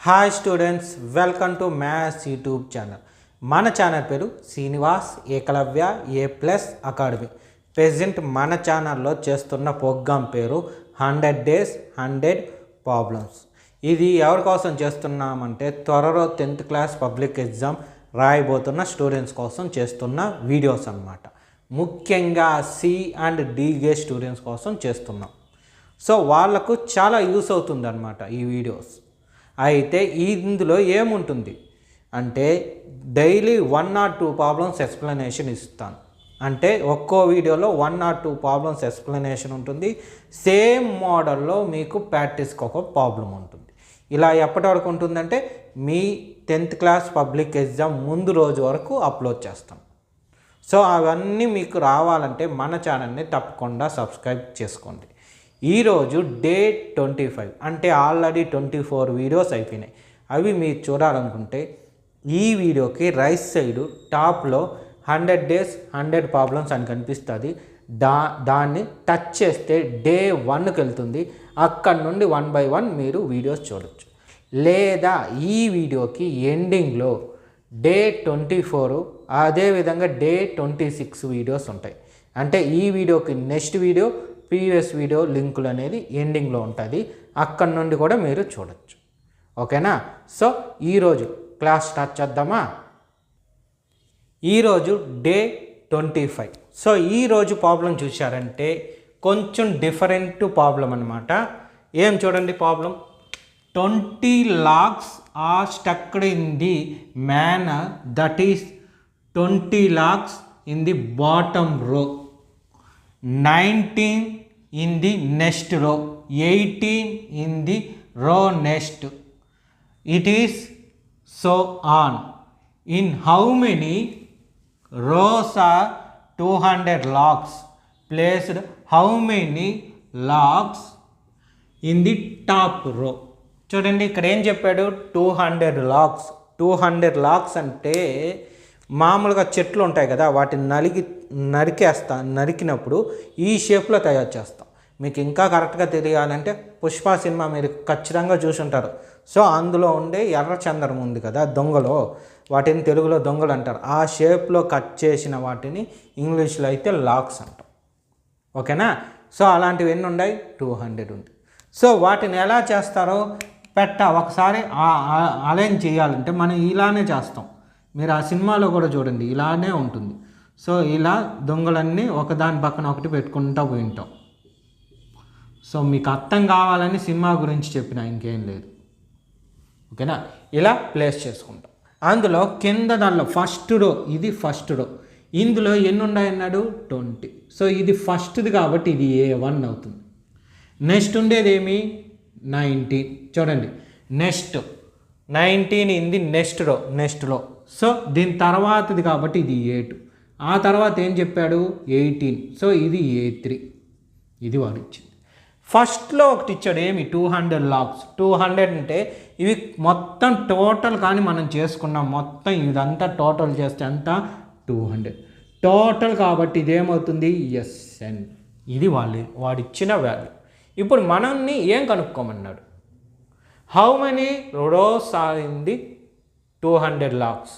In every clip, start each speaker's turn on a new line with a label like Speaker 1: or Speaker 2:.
Speaker 1: Hi students, welcome to maths YouTube channel. మన channel పేరు Srinivas Ekalavya A+ academy. Present మన ఛానల్లో చేస్తున్న ప్రోగ్రామ్ పేరు 100 Days 100 Problems. ఇది ఎవరి కోసం చేస్తున్నామంటే త్వరలో 10th క్లాస్ పబ్లిక్ ఎగ్జామ్ రాయబోతున్న స్టూడెంట్స్ కోసం చేస్తున్న వీడియోస్ అన్నమాట. ముఖ్యంగా C and D grade students కోసం చేస్తున్నాం. సో వాళ్ళకు చాలా యూస్ అవుతుంది అన్నమాట ఈ వీడియోస్. అయితే ఇందులో ఏముంటుంది అంటే డైలీ 1 or 2 ప్రాబ్లమ్స్ ఎక్స్ప్లెనేషన్ ఇస్తాను. అంటే ఒక్కో వీడియోలో 1 or 2 ప్రాబ్లమ్స్ ఎక్స్ప్లెనేషన్ ఉంటుంది. సేమ్ మోడల్లో మీకు ప్రాక్టీస్కి ఒక ప్రాబ్లం ఉంటుంది. ఇలా ఎప్పటి వరకు ఉంటుందంటే మీ 10th క్లాస్ పబ్లిక్ ఎగ్జామ్ ముందు రోజు వరకు అప్లోడ్ చేస్తాం. సో అవన్నీ మీకు రావాలంటే మన ఛానల్ని తప్పకుండా సబ్స్క్రైబ్ చేసుకోండి. ఈరోజు డే 25 అంటే ఆల్రెడీ 24 వీడియోస్ అయిపోయినాయి. అవి మీరు చూడాలనుకుంటే ఈ వీడియోకి రైట్ సైడు టాప్లో 100 Days 100 Problems అని కనిపిస్తుంది. దాన్ని టచ్ చేస్తే డే 1కి వెళ్తుంది. అక్కడ నుండి 1 by 1 మీరు వీడియోస్ చూడొచ్చు. లేదా ఈ వీడియోకి ఎండింగ్లో డే 24 అదేవిధంగా డే 26 వీడియోస్ ఉంటాయి. అంటే ఈ వీడియోకి నెక్స్ట్ వీడియో ప్రీవియస్ వీడియో లింకులు అనేది ఎండింగ్లో ఉంటుంది. అక్కడి నుండి కూడా మీరు చూడొచ్చు. ఓకేనా? సో ఈరోజు క్లాస్ స్టార్ట్ చేద్దామా? ఈరోజు డే 25. సో ఈరోజు ప్రాబ్లం చూశారంటే కొంచెం డిఫరెంట్ ప్రాబ్లం అనమాట. ఏం చూడండి problem. 20 logs are stuck in the manner that is 20 logs in the bottom row, 19 in the next row, 18 in the row next. It is so on. In how many rows are 200 logs placed? How many logs in the top row? చూడండి ఇక్కడ ఏం చెప్పాడు, 200 logs. 200 logs అంటే మామూలుగా చెట్లు ఉంటాయి కదా, వాటిని నరికినప్పుడు ఈ షేప్లో తయారు చేస్తాం. మీకు ఇంకా కరెక్ట్గా తెలియాలంటే పుష్ప సినిమా మీరు ఖచ్చితంగా చూసి ఉంటారు. సో అందులో ఉండే ఎర్రచందనం ఉంది కదా దొంగలో, వాటిని తెలుగులో దొంగలు అంటారు. ఆ షేప్లో కట్ చేసిన వాటిని ఇంగ్లీష్లో అయితే లాగ్స్ అంటాం. ఓకేనా? సో అలాంటివి ఎన్ని ఉన్నాయి? 200 ఉంది. సో వాటిని ఎలా చేస్తారో ఒకసారి అలైన్ చేయాలంటే మనం ఇలానే చేస్తాం. మీరు ఆ సినిమాలో కూడా చూడండి ఇలానే ఉంటుంది. సో ఇలా దొంగలన్నీ ఒకదాని పక్కన ఒకటి పెట్టుకుంటూ పోయి ఉంటాం. సో మీకు అర్థం కావాలని సినిమా గురించి చెప్పిన, ఇంకేం లేదు. ఓకేనా? ఇలా ప్లేస్ చేసుకుంటాం. అందులో కింద దానిలో ఫస్ట్ రో, ఇది ఫస్ట్ రో. ఇందులో ఎన్ని ఉన్నాయన్నాడు? 20. సో ఇది ఫస్ట్ది కాబట్టి ఇది A1 అవుతుంది. నెక్స్ట్ ఉండేది ఏమి? 19. చూడండి నెక్స్ట్ 19 ఇంది నెక్స్ట్ రో. సో దీని తర్వాతది కాబట్టి ఇది A2. ఆ తర్వాత ఏం చెప్పాడు? 18. సో ఇది A3. ఇది వాడు ఇచ్చింది. ఫస్ట్లో ఒకటి ఇచ్చాడు ఏమి? 200 లాగ్స్. 200 అంటే ఇవి మొత్తం టోటల్ కానీ మనం చేసుకున్నాం. మొత్తం ఇదంతా టోటల్ చేస్తే అంతా 200 టోటల్ కాబట్టి ఇదేమవుతుంది? SN. ఇది వాడిచ్చిన వాల్యూ. ఇప్పుడు మనల్ని ఏం కనుక్కోమన్నాడు? How many rows are in the 200 logs.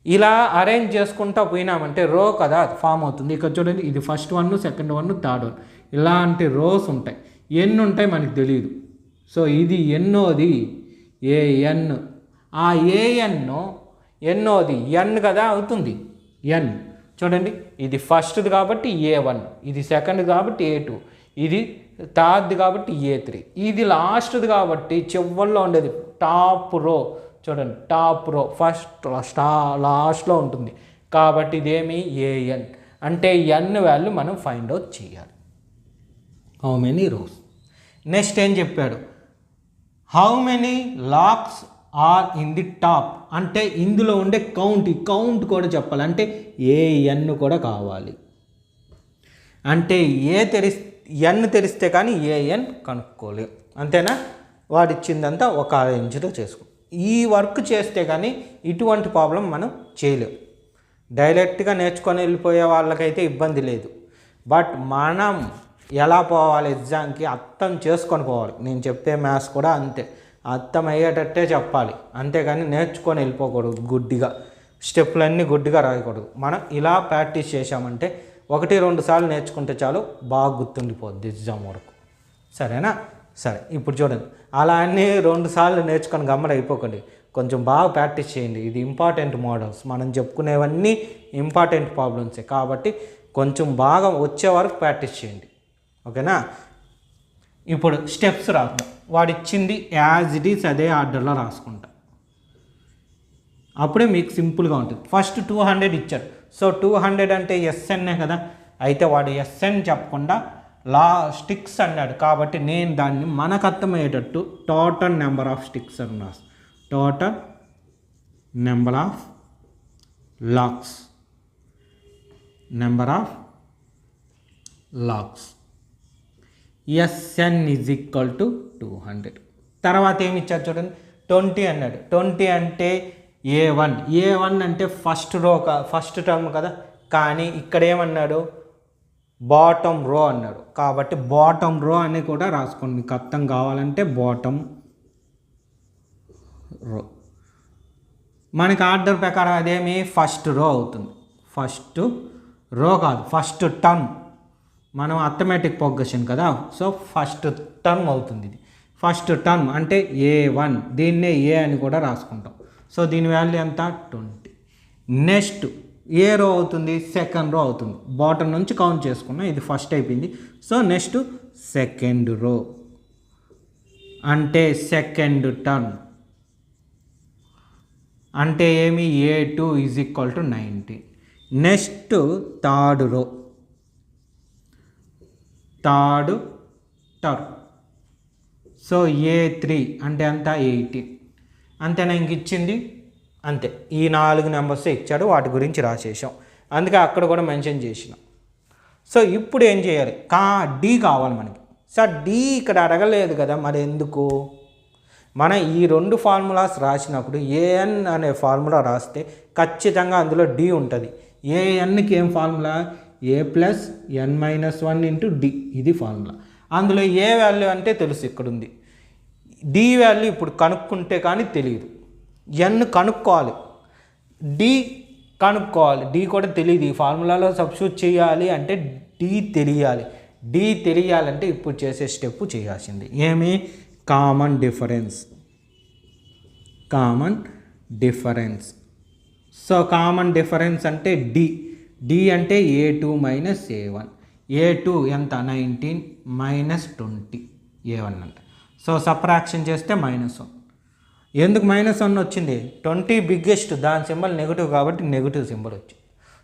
Speaker 1: ఇలా అరేంజ్ చేసుకుంటూ పోయినామంటే రో కదా ఫామ్ అవుతుంది. ఇక్కడ చూడండి ఇది ఫస్ట్ 1, సెకండ్ 1, థర్డ్ 1 ఇలాంటి రోస్ ఉంటాయి. ఎన్ని ఉంటాయి మనకు తెలియదు. సో ఇది ఎన్నోది? AN. ఆ AN ఎన్నోది? N కదా అవుతుంది. N. చూడండి ఇది ఫస్ట్ది కాబట్టి A1, ఇది సెకండ్ కాబట్టి A2, ఇది థర్డ్ కాబట్టి A3, ఇది లాస్ట్ది కాబట్టి చివరిలో ఉండేది టాప్ రో. చూడండి టాప్ రో ఫస్ట్ లాస్ట్లో ఉంటుంది కాబట్టి ఇదేమి? AN. అంటే N వాల్యూ మనం ఫైండ్ అవుట్ చేయాలి. How many rows. నెక్స్ట్ ఏం చెప్పాడు? How many logs are in the top. అంటే ఇందులో ఉండే కౌంట్ కూడా చెప్పాలి. అంటే AN కూడా కావాలి. అంటే N తెలిస్తే కానీ AN కనుక్కోలేం. అంతేనా? వాడిచ్చిందంతా ఒక అరేంజ్లో చేసుకో. ఈ వర్క్ చేస్తే కానీ ఇటువంటి ప్రాబ్లం మనం చేయలేం. డైరెక్ట్గా నేర్చుకొని వెళ్ళిపోయే వాళ్ళకైతే ఇబ్బంది లేదు. బట్ మనం ఎలా పోవాలి ఎగ్జామ్కి అర్థం చేసుకొని పోవాలి. నేను చెప్తే మ్యాథ్స్ కూడా అంతే. అర్థమయ్యేటట్టే చెప్పాలి, అంతేగాని నేర్చుకొని వెళ్ళిపోకూడదు గుడ్డిగా, స్టెప్పులన్నీ గుడ్డిగా రాయకూడదు. మనం ఇలా ప్రాక్టీస్ చేసామంటే 1-2 సార్లు నేర్చుకుంటే చాలు, బాగా గుర్తుండిపోద్ది ఎగ్జామ్ వరకు. సరేనా? సరే, ఇప్పుడు చూడండి, అలా అన్నీ 2 సార్లు నేర్చుకొని గమ్మడ అయిపోకండి, కొంచెం బాగా ప్రాక్టీస్ చేయండి. ఇది ఇంపార్టెంట్ మోడల్స్, మనం చెప్పుకునేవన్నీ ఇంపార్టెంట్ ప్రాబ్లమ్సే కాబట్టి కొంచెం బాగా వచ్చే వరకు ప్రాక్టీస్ చేయండి. ఓకేనా? ఇప్పుడు స్టెప్స్ రాద్దాం. వాడు ఇచ్చింది యాజ్ ఇట్ ఈస్ అదే ఆర్డర్లో రాసుకుంటా, అప్పుడే మీకు సింపుల్గా ఉంటుంది. ఫస్ట్ 200 ఇచ్చాడు, సో 200 అంటే ఎస్ఎన్ఏ కదా, అయితే వాడు ఎస్ఎన్ చెప్పకుండా స్టిక్స్ అన్నాడు కాబట్టి నేను దాన్ని మనకు అర్థమయ్యేటట్టు టోటల్ నెంబర్ ఆఫ్ స్టిక్స్ అని రాసు. Total number of logs, number of logs, SN is equal to 200. తర్వాత ఏమి ఇచ్చారు చూడండి, 20 అన్నాడు. 20 అంటే A1 అంటే ఫస్ట్ టర్మ్ కదా, కానీ ఇక్కడ ఏమన్నాడు, బాటమ్ రో అన్నాడు కాబట్టి బాటమ్ రో అని కూడా రాసుకోండి, మీకు అర్థం కావాలంటే బాటమ్ రో. మనకి ఆర్డర్ ప్రకారం అదేమి ఫస్ట్ రో అవుతుంది, ఫస్ట్ రో కాదు, ఫస్ట్ టర్మ్. మనం అథమెటిక్ ప్రోగ్రెషన్ కదా, సో ఫస్ట్ టర్మ్ అవుతుంది ఇది. ఫస్ట్ టర్మ్ అంటే A1, దీన్నే ఏ అని కూడా రాసుకుంటాం. సో దీని వాల్యూ ఎంత, 20. నెక్స్ట్ ఏ రో అవుతుంది, సెకండ్ రో అవుతుంది. బాటమ్ నుంచి కౌంట్ చేసుకున్నాం, ఇది ఫస్ట్ అయిపోయింది. సో నెక్స్ట్ సెకండ్ రో అంటే సెకండ్ టర్మ్ అంటే ఏమి, A2 is equal to 19. Next third row, third term, so A3 అంటే అంత 18. అంతేనా? ఇంక ఇచ్చింది అంతే, ఈ 4 నెంబర్స్ ఇచ్చాడు, వాటి గురించి రాసేసాం, అందుకే అక్కడ కూడా మెన్షన్ చేసినాం. సో ఇప్పుడు ఏం చేయాలి, డి కావాలి మనకి. సార్ డి ఇక్కడ అడగలేదు కదా, మరి ఎందుకు? మనం ఈ 2 ఫార్ములాస్ రాసినప్పుడు ఏఎన్ అనే ఫార్ములా రాస్తే ఖచ్చితంగా అందులో డి ఉంటుంది. ఏఎన్కి ఏం ఫార్ములా, A+n-1 ఇంటూ డి, ఇది ఫార్ములా. అందులో ఏ వాల్యూ అంటే తెలుసు, ఇక్కడ ఉంది. డి వాల్యూ ఇప్పుడు కనుక్కుంటే కానీ తెలియదు. ఎన్ కనుక్కోవాలి, డి కనుక్కోవాలి, డి కూడా తెలియదు. ఈ ఫార్ములాలో సబ్స్టిట్యూట్ చేయాలి అంటే డి తెలియాలి. డి తెలియాలంటే ఇప్పుడు చేసే స్టెప్ చేయాల్సింది ఏమి, common difference. Common difference, so common difference అంటే డి అంటే A2 మైనస్ A1. A2 ఎంత, 19 మైనస్ 20 A1 అంట. సో సబ్ట్రాక్షన్ చేస్తే -1. ఎందుకు -1 వచ్చింది, 20 బిగ్గెస్ట్, దాని సింబల్ నెగిటివ్ కాబట్టి నెగిటివ్ సింబల్ వచ్చింది.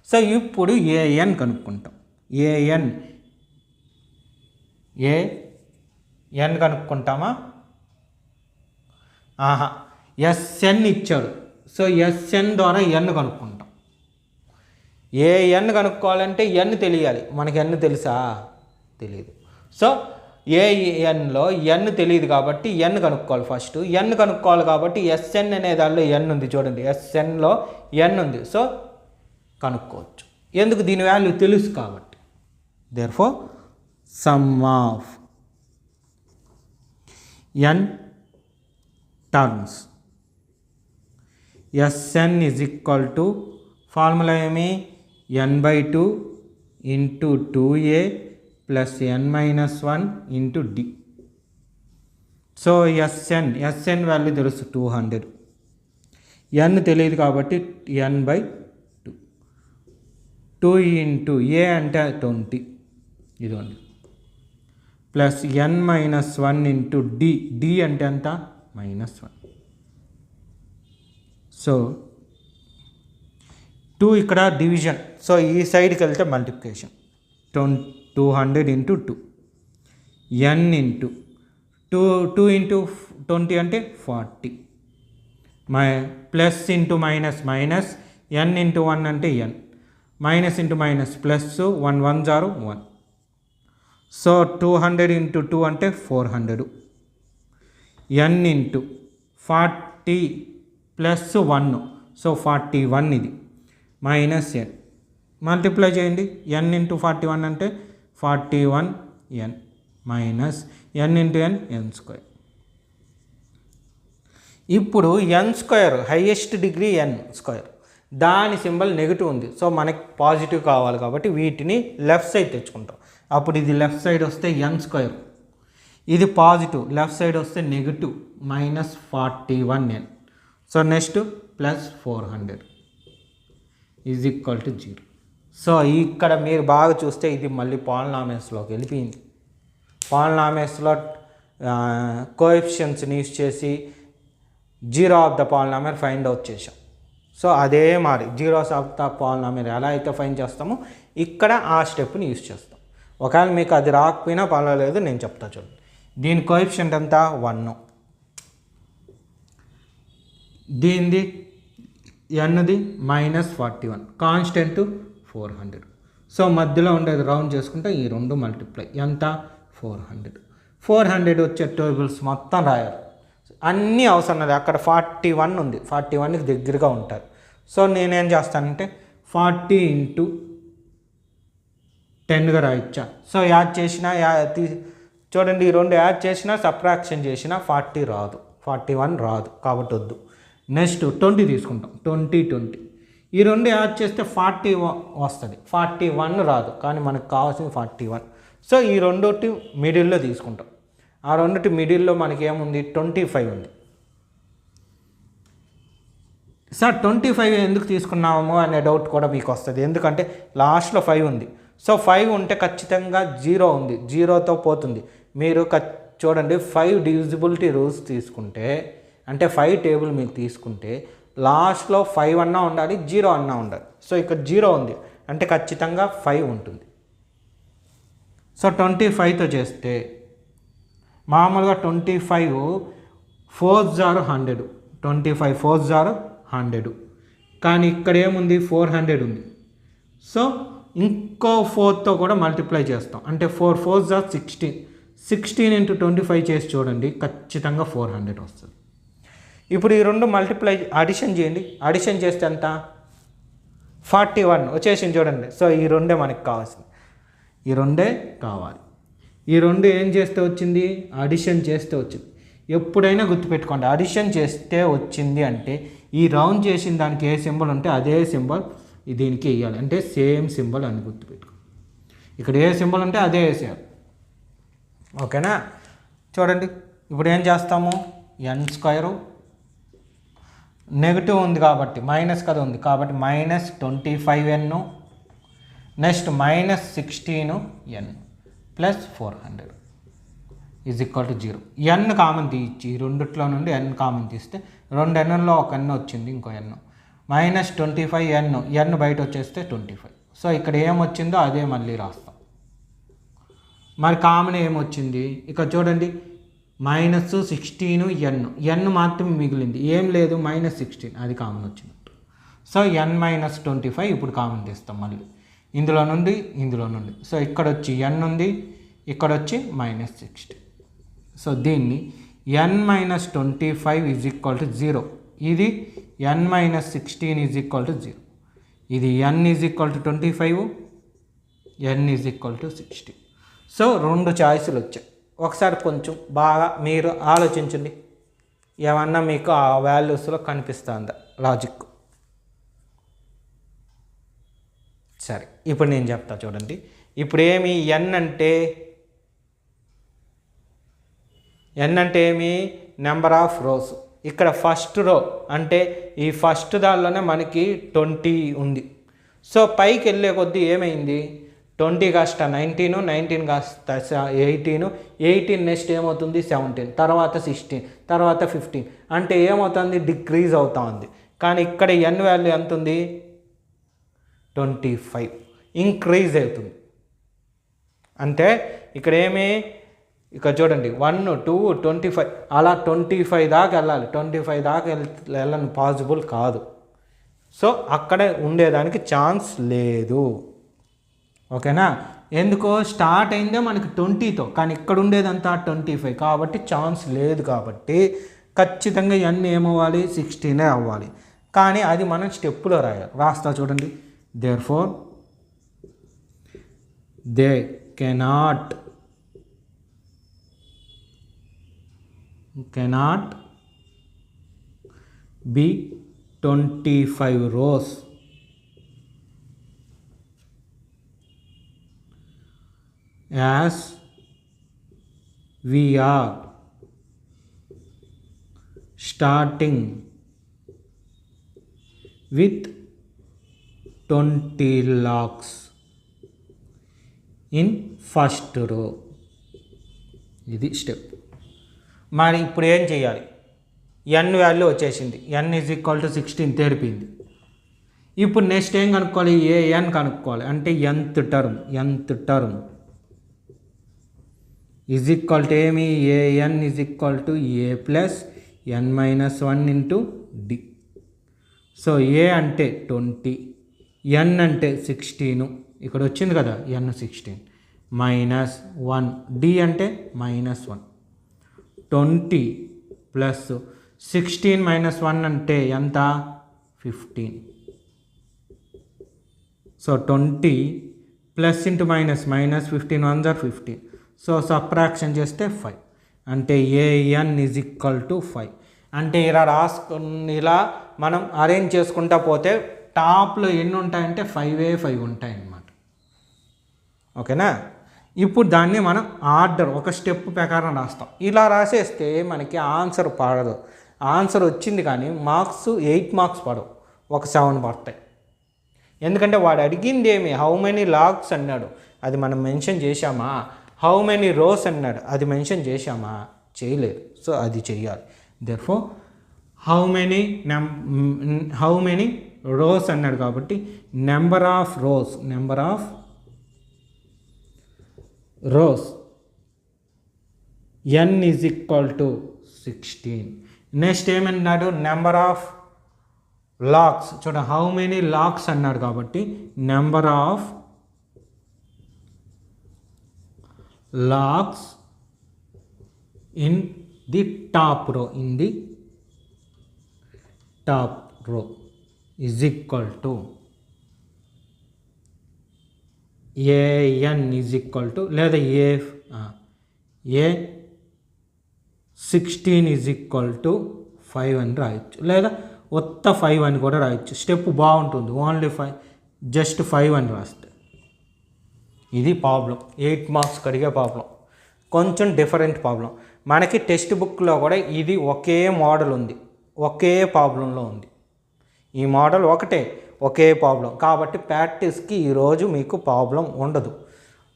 Speaker 1: సో ఇప్పుడు ఏఎన్ కనుక్కుంటాం. ఏఎన్ కనుక్కుంటామా, ఎస్ఎన్ ఇచ్చాడు, సో ఎస్ఎన్ ద్వారా ఎన్ కనుక్కుంటాం. ఏఎన్ కనుక్కోవాలంటే ఎన్ తెలియాలి, మనకి ఎన్ తెలుసా, తెలియదు. సో ఏఎన్లో ఎన్ తెలియదు కాబట్టి ఎన్ కనుక్కోవాలి. ఫస్ట్ ఎన్ కనుక్కోవాలి కాబట్టి ఎస్ఎన్ అనే దానిలో ఎన్ ఉంది చూడండి, ఎస్ఎన్లో ఎన్ ఉంది, సో కనుక్కోవచ్చు. ఎందుకు, దీని వాల్యూ తెలుసు కాబట్టి. Therefore sum of N terms SN is equal to, formula ఏమి, n/2 into 2a plus n-1 into D. So SN value తెలుసు 200, ఎన్ తెలియదు కాబట్టి n/2, 2 ఇంటూ ఏ అంటే 20 ఇదిగోండి, ప్లస్ n-1 ఇంటూ డి అంటే ఎంత, -1. సో 2 ఇక్కడ డివిజన్, సో ఈ సైడ్కి వెళ్తే multiplication. 200 into 2, n into 2 into 20 అంటే 40, plus into minus, n into 1 అంటే n, minus into minus plus, 1 1s are 1. So 200 into 2 అంటే 400, n ఇంటూ 40 ప్లస్ 1, సో 41 ఇది, మైనస్ n, మల్టిప్లై చేయండి. n ఇంటూ 41 అంటే 41n minus n into n, n². ఇప్పుడు ఎన్ square highest degree ఎన్ square దాని symbol negative ఉంది. So మనకి positive కావాలి కాబట్టి వీటిని లెఫ్ట్ సైడ్ తెచ్చుకుంటాం. అప్పుడు ఇది లెఫ్ట్ సైడ్ వస్తే ఎన్ స్క్వేర్, ఇది పాజిటివ్, లెఫ్ట్ సైడ్ వస్తే negative -41n. So next +400 is equal to 0. So ఇక్కడ మీరు బాగా చూస్తే ఇది మళ్ళీ పాలినామియల్స్లోకి వెళ్ళిపోయింది. పాలినామియల్స్లో కోఎఫిషియన్స్ని యూస్ చేసి zero of the polynomial find out చేసాం. సో అదే మరి జీరోస్ ఆఫ్ ద పాలినామియల్ ఎలా అయితే ఫైండ్ చేస్తామో ఇక్కడ ఆ స్టెప్ని యూస్ చేస్తాం. ఒకవేళ మీకు అది రాకపోయినా పర్వాలేదు, నేను చెప్తా చూడండి. దీని కోఎఫిషియంట్ అంతా 1, దీనిది ఎన్ది -41, కాన్స్టెంట్ 400. సో మధ్యలో ఉండేది రౌండ్ చేసుకుంటే ఈ రెండు మల్టిప్లై ఎంత 400 వచ్చే టేబుల్స్ మొత్తం రాయాలి. అన్నీ అవసరం లేదు. అక్కడ 41 ఉంది, 41కి దగ్గరగా ఉంటారు. సో నేనేం చేస్తానంటే 40 × 10గా రాయొచ్చా. సో యాడ్ చేసినా చూడండి, ఈ రెండు యాడ్ చేసినా సబ్ట్రాక్షన్ చేసినా 40 రాదు, 41 రాదు కాబట్టి వద్దు. నెక్స్ట్ 20 తీసుకుంటాం, 20 ఈ రెండు యాడ్ చేస్తే 40 వస్తుంది, 41 రాదు కానీ మనకు కావాల్సింది 41. సో ఈ రెండోటి మిడిల్లో తీసుకుంటాం. ఆ రెండుటి మిడిల్లో మనకి ఏముంది 25 ఉంది. సార్ 25 ఎందుకు తీసుకున్నాము అనే డౌట్ కూడా మీకు వస్తుంది. ఎందుకంటే లాస్ట్లో 5 ఉంది. సో 5 ఉంటే ఖచ్చితంగా 0 ఉంది, 0తో పోతుంది. మీరు చూడండి 5 డివిజిబిలిటీ రూల్స్ తీసుకుంటే, అంటే 5 టేబుల్ మీకు తీసుకుంటే లాస్ట్లో 5 అన్నా ఉండాలి, 0 అన్నా ఉండాలి. సో ఇక్కడ 0 ఉంది అంటే ఖచ్చితంగా 5 ఉంటుంది. సో 25తో చేస్తే మామూలుగా 25 4s are 100, 25 4s are 100, కానీ ఇక్కడ ఏముంది 400 ఉంది. సో ఇంకో 4తో కూడా మల్టిప్లై చేస్తాం, అంటే 4 4s are 16, 16 × 25 చేసి చూడండి ఖచ్చితంగా 400 వస్తుంది. ఇప్పుడు ఈ రెండు మల్టిప్లై అడిషన్ చేయండి, అడిషన్ చేస్తే ఎంత 41 వచ్చేసింది చూడండి. సో ఈ రెండే మనకి కావాల్సింది, ఈ రెండే కావాలి. ఈ రెండు ఏం చేస్తే వచ్చింది, అడిషన్ చేస్తే వచ్చింది. ఎప్పుడైనా గుర్తుపెట్టుకోండి, అడిషన్ చేస్తే వచ్చింది అంటే ఈ రౌండ్ చేసిన దానికి ఏ సింబల్ ఉంటే అదే సింబల్ దీనికి వేయాలి, అంటే సేమ్ సింబల్ అని గుర్తుపెట్టుకోండి. ఇక్కడ ఏ సింబల్ ఉంటే అదే వేసేయాలి, ఓకేనా. చూడండి ఇప్పుడు ఏం చేస్తాము, n² నెగిటివ్ ఉంది కాబట్టి మైనస్ కదా ఉంది కాబట్టి -25n, next -16n +400 is equal to 0. n common తీయచ్చు, ఈ రెండిట్లో నుండి n కామన్ తీస్తే 2 nలో ఒక n వచ్చింది, ఇంకో n -25n, n బయట వచ్చేస్తే 25. సో ఇక్కడ ఏమొచ్చిందో అదే మళ్ళీ రాస్తాం. మరి కామన్ ఏమొచ్చింది ఇక్కడ చూడండి -16n, n మాత్రం మిగిలింది, ఏం లేదు -16, అది కామన్ వచ్చినట్టు. సో n - 25 ఇప్పుడు కామన్ తీస్తాం మళ్ళీ ఇందులో నుండి ఇందులో నుండి. సో ఇక్కడ వచ్చి n ఉంది, ఇక్కడ వచ్చి -16. సో దీన్ని n - 25 ఈజ్ ఈక్వల్ టు 0, ఇది n - 16 ఈజ్ ఈక్వల్ టు 0, ఇది n is equal to 25, n is equal to 16. So రెండు చాయిస్లు వచ్చాయి. ఒకసారి కొంచెం బాగా మీరు ఆలోచించండి, ఏమన్నా మీకు ఆ వాల్యూస్లో కనిపిస్తుందా లాజిక్. సరే ఇప్పుడు నేను చెప్తా చూడండి. ఇప్పుడు ఏమి n అంటే ఏమి నెంబర్ ఆఫ్ రోస్. ఇక్కడ ఫస్ట్ రో అంటే ఈ ఫస్ట్ దానిలోనే మనకి 20 ఉంది. సో పైకి వెళ్ళే కొద్దీ ఏమైంది, 20 కాస్త 19, 19 కాస్త 18, 18 నెక్స్ట్ ఏమవుతుంది 17, తర్వాత 16, తర్వాత 15, అంటే ఏమవుతుంది డిక్రీజ్ అవుతా ఉంది. కానీ ఇక్కడ n వాల్యూ ఎంత ఉంది 25, ఇంక్రీజ్ అవుతుంది. అంటే ఇక్కడ ఇక్కడ చూడండి 1 2 25 అలా 25 దాకా వెళ్ళాలి, 25 దాకా వెళ్ళని పాసిబుల్ కాదు. సో అక్కడ ఉండేదానికి ఛాన్స్ లేదు, ఓకేనా. ఎందుకో స్టార్ట్ అయిందే మనకి 20తో, కానీ ఇక్కడ ఉండేదంతా 25 కాబట్టి ఛాన్స్ లేదు. కాబట్టి ఖచ్చితంగా n ఏమవ్వాలి 16 అవ్వాలి. కానీ అది మనం స్టెప్పులో రాస్తా చూడండి. Therefore they cannot be 25 rows as we are starting with 20 locks in first row. ఇది స్టెప్. మరి ఇప్పుడు ఏం చేయాలి? n వాల్యూ వచ్చేసింది, n ఈజ్ ఈక్వల్ టు 16 తెలిపింది. ఇప్పుడు నెక్స్ట్ ఏం కనుక్కోవాలి? an కనుక్కోవాలి. అంటే nth term is equal to ఏమి? an is equal to a plus n minus 1 into d. So a అంటే 20, n అంటే 16, ఇక్కడ వచ్చింది కదా n 16 మైనస్ 1, d అంటే మైనస్ 1. 20 ప్లస్ 16 మైనస్ 1 అంటే ఎంత? 15. So 20 plus into minus 15 1 జర్ 15. So subtraction చేస్తే 5 అంటే an ఈజ్ ఈక్వల్ టు 5. అంటే ఇలా మనం అరేంజ్ చేసుకుంటా పోతే టాప్లో ఎన్ని ఉంటాయంటే 5 ఉంటాయి అన్నమాట. ఓకేనా? ఇప్పుడు దాన్ని మనం ఆర్డర్ ఒక స్టెప్ ప్రకారం రాస్తాం. ఇలా రాసేస్తే మనకి ఆన్సర్ పడదు. ఆన్సర్ వచ్చింది కానీ మార్క్స్ 8 మార్క్స్ పడవు, ఒక 7 పడతాయి. ఎందుకంటే వాడు అడిగింది ఏమి? హౌ మెనీ లాగ్స్ అన్నాడు, అది మనం మెన్షన్ చేశామా? హౌ మెనీ రోస్ అన్నాడు, అది మెన్షన్ చేశామా? చేయలేదు. సో అది చెయ్యాలి. దేర్ఫోర్ హౌ మెనీ రోస్ అన్నాడు కాబట్టి number of rows n is equal to 16. Next ఏమన్నాడు? Number of logs. చూడ హౌ మెనీ లాక్స్ అన్నాడు కాబట్టి number of logs in the top row is equal to an is equal to లేదా a 16 is equal to 5 అని రాయొచ్చు, లేదా ఉత్త 5 అని కూడా రాయొచ్చు. స్టెప్ బాగుంటుంది. ఓన్లీ 5 జస్ట్ 5 అని రాస్తే. ఇది ప్రాబ్లం, 8 మార్క్స్ కడిగే ప్రాబ్లం. కొంచెం డిఫరెంట్ ప్రాబ్లం. మనకి టెక్స్ట్ బుక్లో కూడా ఇది ఒకే మోడల్ ఉంది, ఒకే ప్రాబ్లంలో ఉంది. ఈ మోడల్ ఒకే ప్రాబ్లం కాబట్టి ప్రాక్టీస్కి ఈరోజు మీకు ప్రాబ్లం ఉండదు.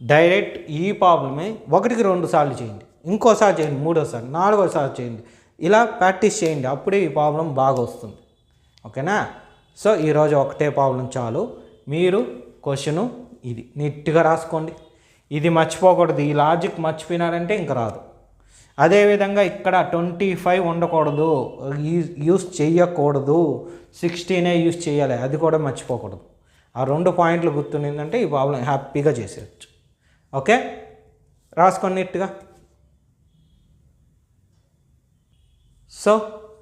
Speaker 1: డైరెక్ట్ ఈ ప్రాబ్లమే 1కి 2 సార్లు చేయండి, ఇంకోసారి చేయండి, 3వసారి 4వసారి చేయండి. ఇలా ప్రాక్టీస్ చేయండి, అప్పుడే ఈ ప్రాబ్లం బాగా వస్తుంది. ఓకేనా? సో ఈరోజు ఒకటే ప్రాబ్లం చాలు. మీరు క్వశ్చను ఇది నీట్గా రాసుకోండి. ఇది మర్చిపోకూడదు. ఈ లాజిక్ మర్చిపోయినారంటే ఇంక రాదు. అదేవిధంగా ఇక్కడ 25 ఉండకూడదు, యూస్ చేయకూడదు, 16 యూస్ చేయాలి, అది కూడా మర్చిపోకూడదు. ఆ 2 పాయింట్లు గుర్తుండిందంటే ఈ ప్రాబ్లం హ్యాపీగా చేసేయచ్చు. ఓకే, రాసుకోండి నీట్గా. సో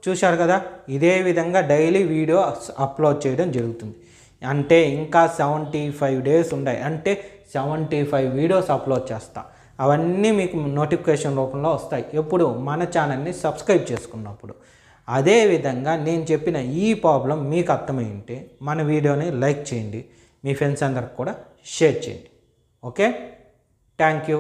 Speaker 1: చూశారు కదా, ఇదే విధంగా డైలీ వీడియో అప్లోడ్ చేయడం జరుగుతుంది. అంటే ఇంకా 75 డేస్ ఉన్నాయి, అంటే 75 వీడియోస్ అప్లోడ్ చేస్తా. అవన్నీ మీకు నోటిఫికేషన్ రూపంలో వస్తాయి ఎప్పుడు? మన ఛానల్ని సబ్స్క్రైబ్ చేసుకున్నప్పుడు. అదేవిధంగా నేను చెప్పిన ఈ ప్రాబ్లం మీకు అర్థమై ఉంటే మన వీడియోని లైక్ చేయండి, మీ ఫ్రెండ్స్ అందరికి కూడా షేర్ చేయండి. Okay, thank you.